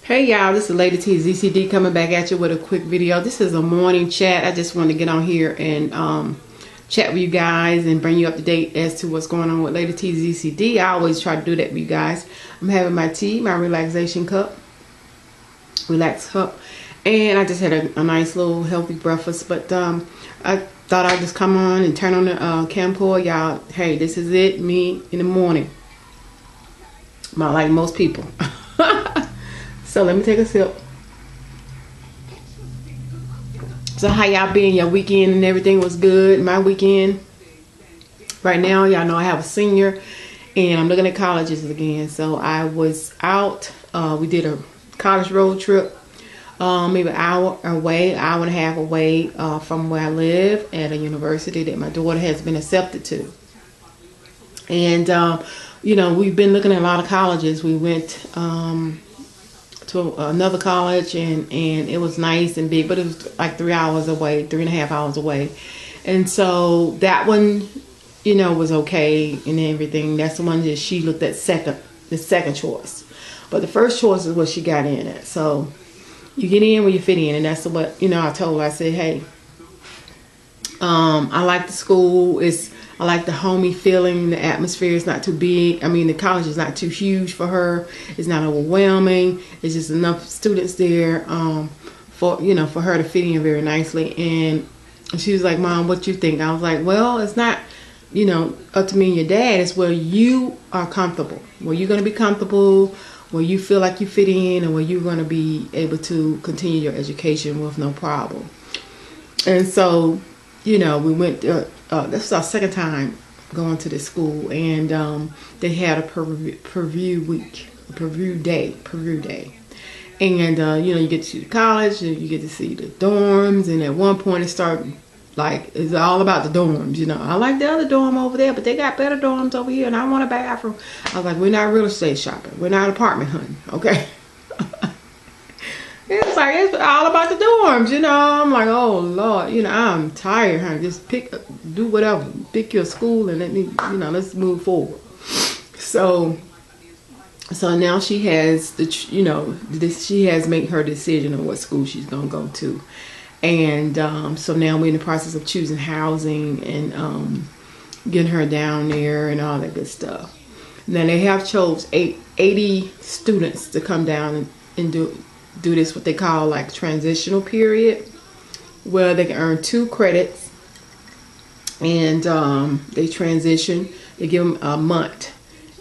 Hey y'all, this is Lady T ZCD coming back at you with a quick video. This is a morning chat. I just wanted to get on here and chat with you guys and bring you up to date as to what's going on with Lady T ZCD. I always try to do that with you guys. I'm having my tea, my relaxation cup, relax cup, and I just had a nice little healthy breakfast. But I thought I'd just come on and turn on the camcorder. Y'all, hey, this is it, me in the morning. Like most people. So let me take a sip. So how y'all been? Your weekend and everything was good? My weekend right now, y'all know I have a senior and I'm looking at colleges again. So I was out. We did a college road trip, maybe an hour away, hour and a half away from where I live at a university that my daughter has been accepted to. And you know, we've been looking at a lot of colleges. We went to another college and it was nice and big, but it was like 3 hours away, 3.5 hours away. And so that one, you know, was okay and everything. That's the one that she looked at the second choice. But the first choice is what she got in at. So you get in where you fit in, and that's what, you know, I told her. I said, hey, I like the school. I like the homey feeling. The atmosphere is not too big. I mean, the college is not too huge for her. It's not overwhelming. It's just enough students there for her to fit in very nicely. And she was like, Mom, what you think? I was like, well, it's not, you know, up to me and your dad. It's where you are comfortable. Where you're going to be comfortable, where you feel like you fit in, and where you're going to be able to continue your education with no problem. And so, you know, we went, this was our second time going to this school, and they had a preview week, a preview day. And, you know, you get to see the college, and you get to see the dorms, and at one point it started, like, it's all about the dorms, you know. I like the other dorm over there, but they got better dorms over here, and I want a bathroom. I was like, we're not real estate shopping. We're not apartment hunting, okay? It's like, it's all about the dorms, you know. I'm like, oh Lord, you know, I'm tired, honey. Just do whatever. Pick your school and let me, you know, let's move forward. So now she has she has made her decision on what school she's gonna go to, and so now we're in the process of choosing housing and getting her down there and all that good stuff. Now they have chose 80 students to come down and do this, what they call like transitional period, where they can earn 2 credits, and they transition. They give them a month,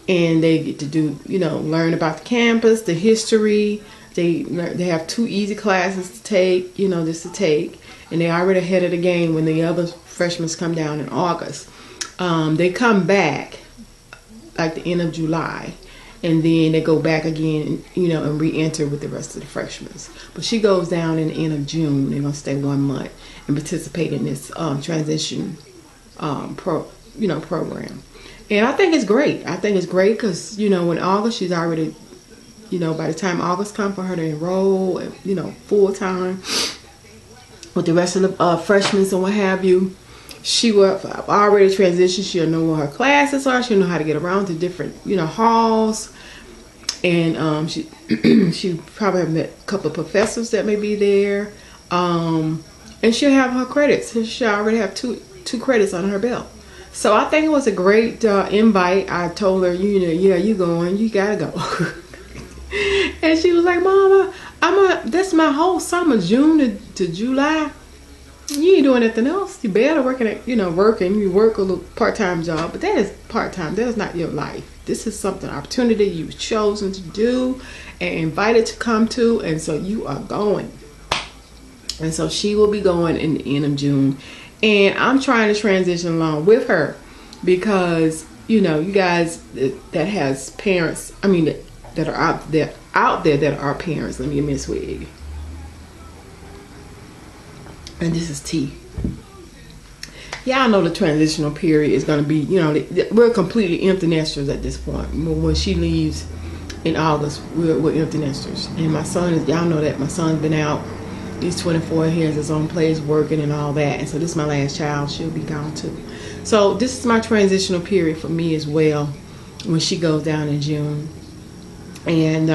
and they get to do, you know, learn about the campus, the history. They have 2 easy classes to take, you know, just to take, and they're already ahead of the game when the other freshmen come down in August. They come back like the end of July. And then they go back again, you know, and re-enter with the rest of the freshmen. But she goes down in the end of June. They're gonna stay 1 month and participate in this transition program. And I think it's great. I think it's great because, you know, in August she's already, you know, by the time August comes for her to enroll, you know, full time with the rest of the freshmen and what have you, she will already transitioned. She'll know where her classes are. She'll know how to get around to different, you know, halls. And she probably have met a couple of professors that may be there. And she'll have her credits. She'll already have two credits on her belt. So I think it was a great invite. I told her, you know, yeah, you going, you gotta go. And she was like, Mama, that's my whole summer, June to July. You ain't doing anything else. You better working. You work a little part-time job, but that is part-time. That is not your life. This is something, opportunity you've chosen to do and invited to come to, and so you are going. And so she will be going in the end of June, and I'm trying to transition along with her because, you know, you guys that has parents, I mean that are out there that are parents. Let me give me a swig. And this is tea. Y'all know the transitional period is going to be, you know, we're completely empty nesters at this point. When she leaves in August, we're empty nesters. And my son y'all know that my son's been out. He's 24. He has his own place working and all that. And so this is my last child. She'll be gone too. So this is my transitional period for me as well when she goes down in June. And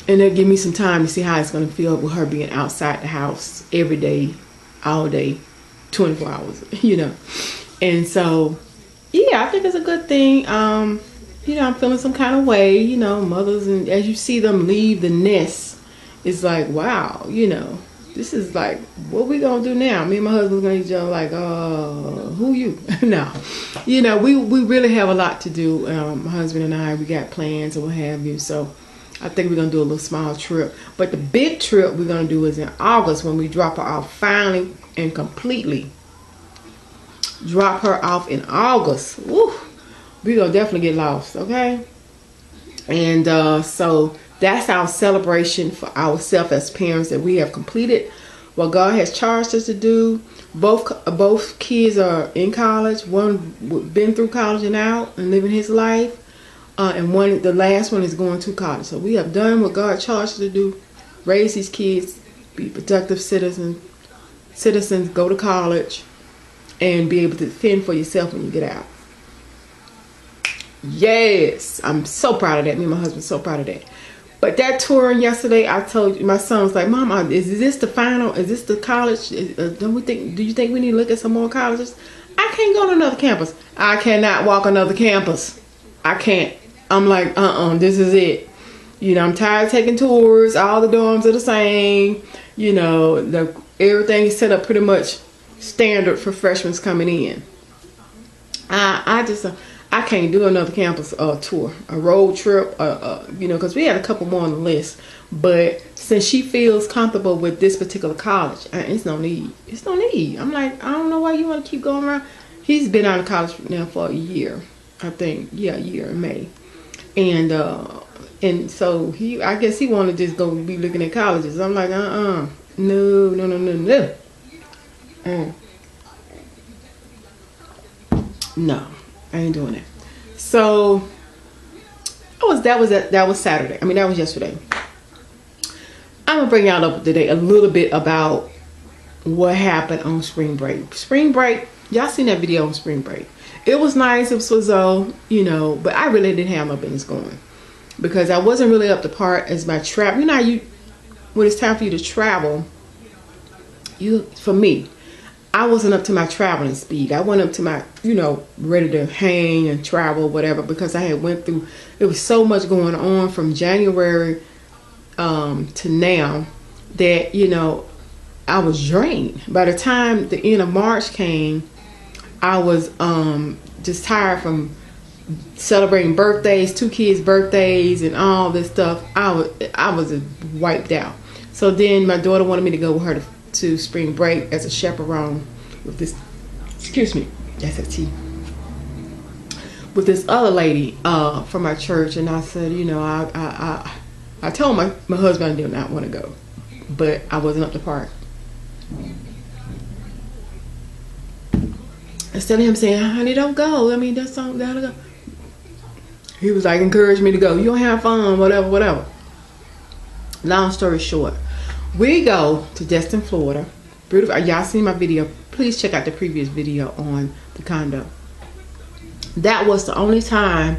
And it'll give me some time to see how it's going to feel with her being outside the house every day, all day, 24 hours, you know. And so, yeah, I think it's a good thing. You know, I'm feeling some kind of way, you know, mothers, and as you see them leave the nest, it's like, wow, you know, this is like, what we gonna do now? Me and my husband's gonna each other like, who you? No, you know, we really have a lot to do. My husband and I, we got plans and what have you. So I think we're gonna do a little small trip. But the big trip we're gonna do is in August, when we drop her off finally and completely. Drop her off in August. Woo, we're gonna definitely get lost, okay? And so that's our celebration for ourselves as parents, that we have completed what God has charged us to do. Both kids are in college. One been through college and out and living his life, and the last one is going to college. So we have done what God charged us to do: raise these kids, be productive citizens, go to college, and be able to fend for yourself when you get out. Yes, I'm so proud of that. Me and my husband are so proud of that. But that touring yesterday, I told you, my son was like, Mama, is this the final? Is this the college? Do you think we need to look at some more colleges? I can't go to another campus. I cannot walk another campus. I can't. I'm like, this is it. You know, I'm tired of taking tours. All the dorms are the same. You know, everything is set up pretty much standard for freshmen coming in. I can't do another campus tour, a road trip, you know, because we had a couple more on the list. But since she feels comfortable with this particular college, it's no need. It's no need. I'm like, I don't know why you want to keep going around. He's been out of college now for a year, I think. Yeah, a year in May. And so I guess he wanted to just go be looking at colleges. I'm like, no. No, I ain't doing that. So that was Saturday. I mean, that was yesterday. I'm gonna bring y'all up today a little bit about what happened on spring break. Spring break, y'all seen that video on spring break. It was nice. It was you know, but I really didn't have no business going because I wasn't really up to par as my travel. You know, when it's time for you to travel, for me, I wasn't up to my traveling speed. I went up to my, you know, ready to hang and travel, whatever, because I had went through, it was so much going on from January to now that, you know, I was drained. By the time the end of March came, I was just tired from celebrating birthdays, 2 kids' birthdays and all this stuff. I was wiped out. So then my daughter wanted me to go with her to spring break as a chaperone with this, excuse me, that's a T, with this other lady from my church. And I said, you know, I told my husband I did not want to go, but I wasn't up to par. Instead of him saying, honey, don't go, I mean, that's something, gotta go, he was like, encourage me to go. You don't have fun, whatever. Long story short, we go to Destin, Florida. Beautiful. Y'all seen my video? Please check out the previous video on the condo. That was the only time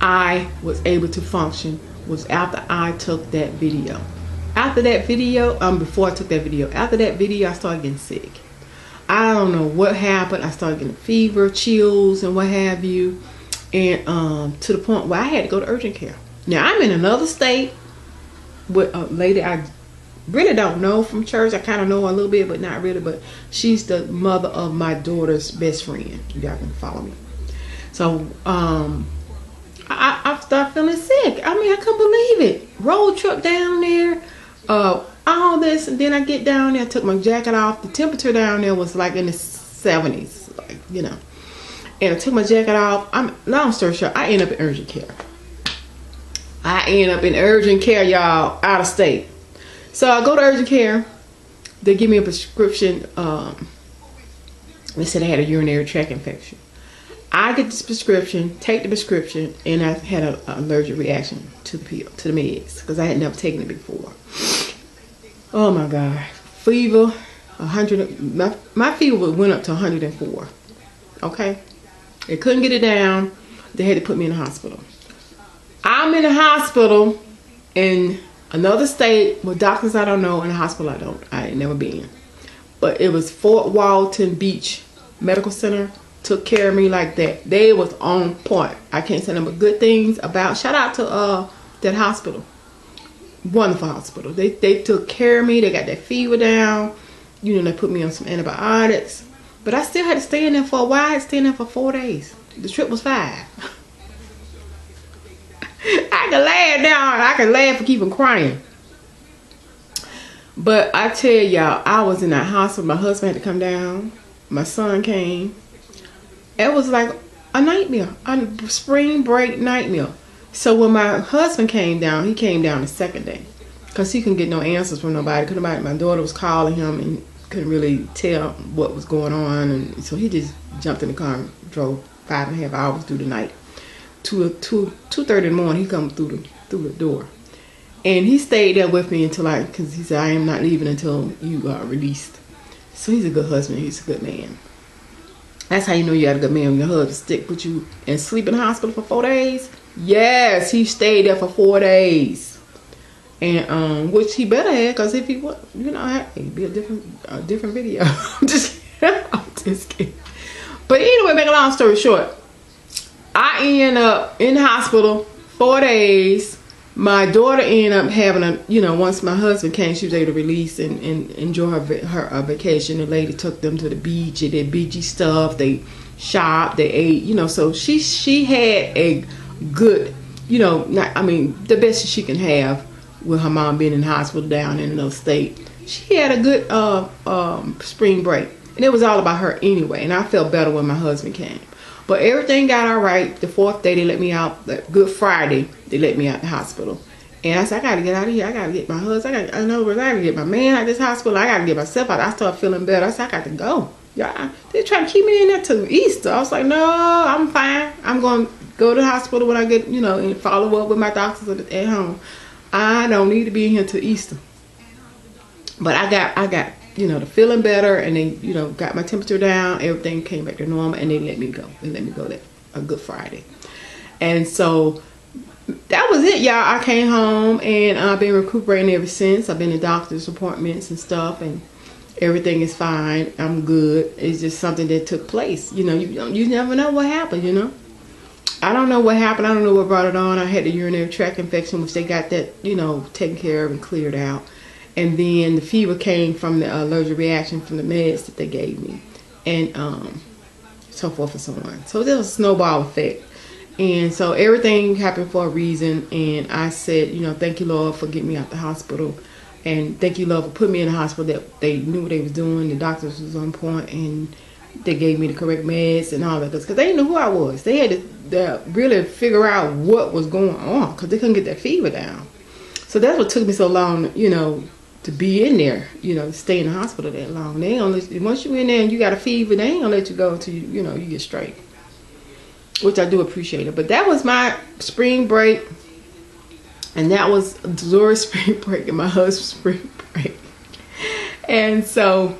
I was able to function, was after I took that video. After that video, before I took that video, after that video, I started getting sick. I don't know what happened. I started getting fever, chills, and what have you. And to the point where I had to go to urgent care. Now, I'm in another state with a lady I really don't know from church. I kind of know her a little bit, but not really. But she's the mother of my daughter's best friend. Y'all can follow me. So I started feeling sick. I mean, I couldn't believe it. Road trip down there, all this, and then I get down there. I took my jacket off. The temperature down there was like in the 70s, like, you know. And I took my jacket off. Long story short, I end up in urgent care. Y'all, out of state. So I go to urgent care. They give me a prescription. They said I had a urinary tract infection. I get this prescription, take the prescription, and I had an allergic reaction to the pill, to the meds, because I had never taken it before. Oh my God. Fever, 100. My fever went up to 104. Okay? They couldn't get it down. They had to put me in the hospital. I'm in the hospital, and Another state with doctors I don't know and a hospital I ain't never been. But it was Fort Walton Beach Medical Center. Took care of me like that. They was on point. I can't say nothing but good things about. Shout out to that hospital. Wonderful hospital. They took care of me. They got that fever down. You know, they put me on some antibiotics. But I still had to stay in there for a while. I had to stay in there for 4 days. The trip was 5. I can laugh now. I can laugh for keeping crying. But I tell y'all, I was in that hospital. My husband had to come down. My son came. It was like a nightmare. A spring break nightmare. So when my husband came down, he came down the second day. Because he couldn't get no answers from nobody. My daughter was calling him and couldn't really tell what was going on. And so he just jumped in the car and drove 5.5 hours through the night. 2:30 in the morning, he come through the door. And he stayed there with me until because he said, I am not leaving until you are released. So he's a good husband. He's a good man. That's how you know you got a good man. When your husband put you and sleep in the hospital for 4 days. Yes, he stayed there for 4 days. And which he better have, because if he was, you know, it'd be a different video. I'm just kidding. But anyway, make a long story short, I end up in the hospital 4 days. My daughter ended up having once my husband came, she was able to release and enjoy her vacation. The lady took them to the beach. They did beachy stuff. They shopped. They ate. So she had a good, the best she can have with her mom being in the hospital down in another state. She had a good spring break, and it was all about her anyway. And I felt better when my husband came. But everything got all right. The 4th day, they let me out. Good Friday, they let me out the hospital. And I said, I got to get out of here. I got to get my husband. I got to get my man out of this hospital. I got to get myself out. I started feeling better. I said, I got to go. Yeah, they trying to keep me in there till Easter. I was like, no, I'm fine. I'm going to go to the hospital when I get, and follow up with my doctors at home. I don't need to be in here till Easter. But I got the feeling better, and they, got my temperature down. Everything came back to normal, and they let me go. They let me go that a Good Friday. And so that was it, y'all. I came home, and I've been recuperating ever since. I've been to doctor's appointments and stuff, and everything is fine. I'm good. It's just something that took place. You never know what happened, I don't know what happened. I don't know what brought it on. I had the urinary tract infection, which they got that, taken care of and cleared out. And then the fever came from the allergic reaction from the meds that they gave me. And so forth and so on. So there was a snowball effect. And so everything happened for a reason. And I said, thank you, Lord, for getting me out the hospital. And thank you, Lord, for putting me in the hospital that they knew what they was doing. The doctors was on point, and they gave me the correct meds and all that. Because they didn't know who I was. They had to really figure out what was going on, because they couldn't get that fever down. So that's what took me so long, to be in there, stay in the hospital that long. They don't let you, once you're in there and you got a fever, they ain't gonna let you go until you get straight. Which I do appreciate it. But that was my spring break. And that was Zori's spring break and my husband's spring break. And so,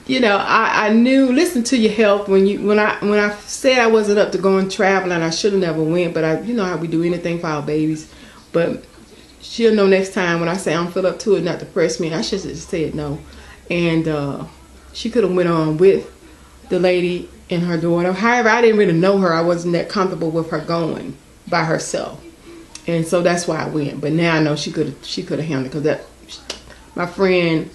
I knew, listen to your health. When I said I wasn't up to going traveling, I should have never went. But how we do anything for our babies. But she'll know next time when I say I don't feel up to it, not to press me. I should have just said no. And she could have went on with the lady and her daughter. However, I didn't really know her. I wasn't that comfortable with her going by herself. And so that's why I went. But now I know she could have handled it, because my friend,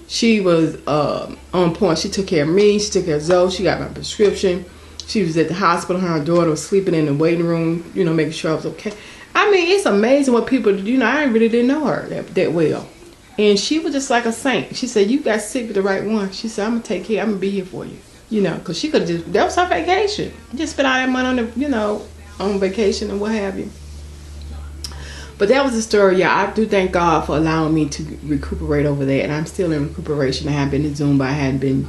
she was on point. She took care of me. She took care of Zoe. She got my prescription. She was at the hospital. Her daughter was sleeping in the waiting room, making sure I was okay. I mean, it's amazing what people do. I really didn't know her that well. And she was just like a saint. She said, you got sick with the right one. She said, I'm going to take care. I'm going to be here for you. Because she could have that was her vacation. Just spent all that money on on vacation and what have you. But that was the story. Yeah, I do thank God for allowing me to recuperate over there. And I'm still in recuperation. I haven't been to Zumba. I hadn't been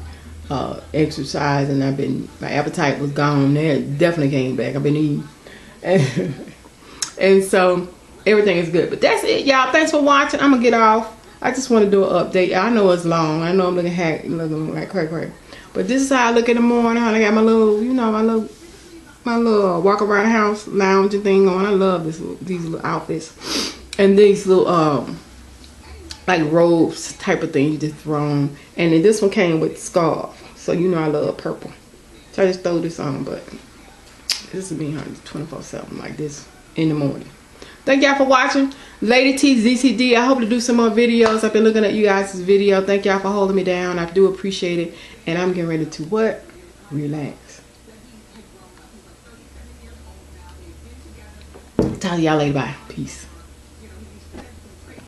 exercising. My appetite was gone. It definitely came back. I've been eating. And so everything is good. But that's it, y'all. Thanks for watching. I'm going to get off. I just want to do an update. I know it's long. I know I'm looking like cray. But this is how I look in the morning. I got my little, my little walk around the house lounging thing on. I love these little outfits. And these little like robes type of thing you just throw on. And then this one came with scarf. So you know I love purple. So I just throw this on, but this is me 24/7 like this in the morning. Thank y'all for watching. Lady T ZCD. I hope to do some more videos. I've been looking at you guys' video. Thank y'all for holding me down. I do appreciate it. And I'm getting ready to what? Relax. Talk to y'all later. Bye. Peace.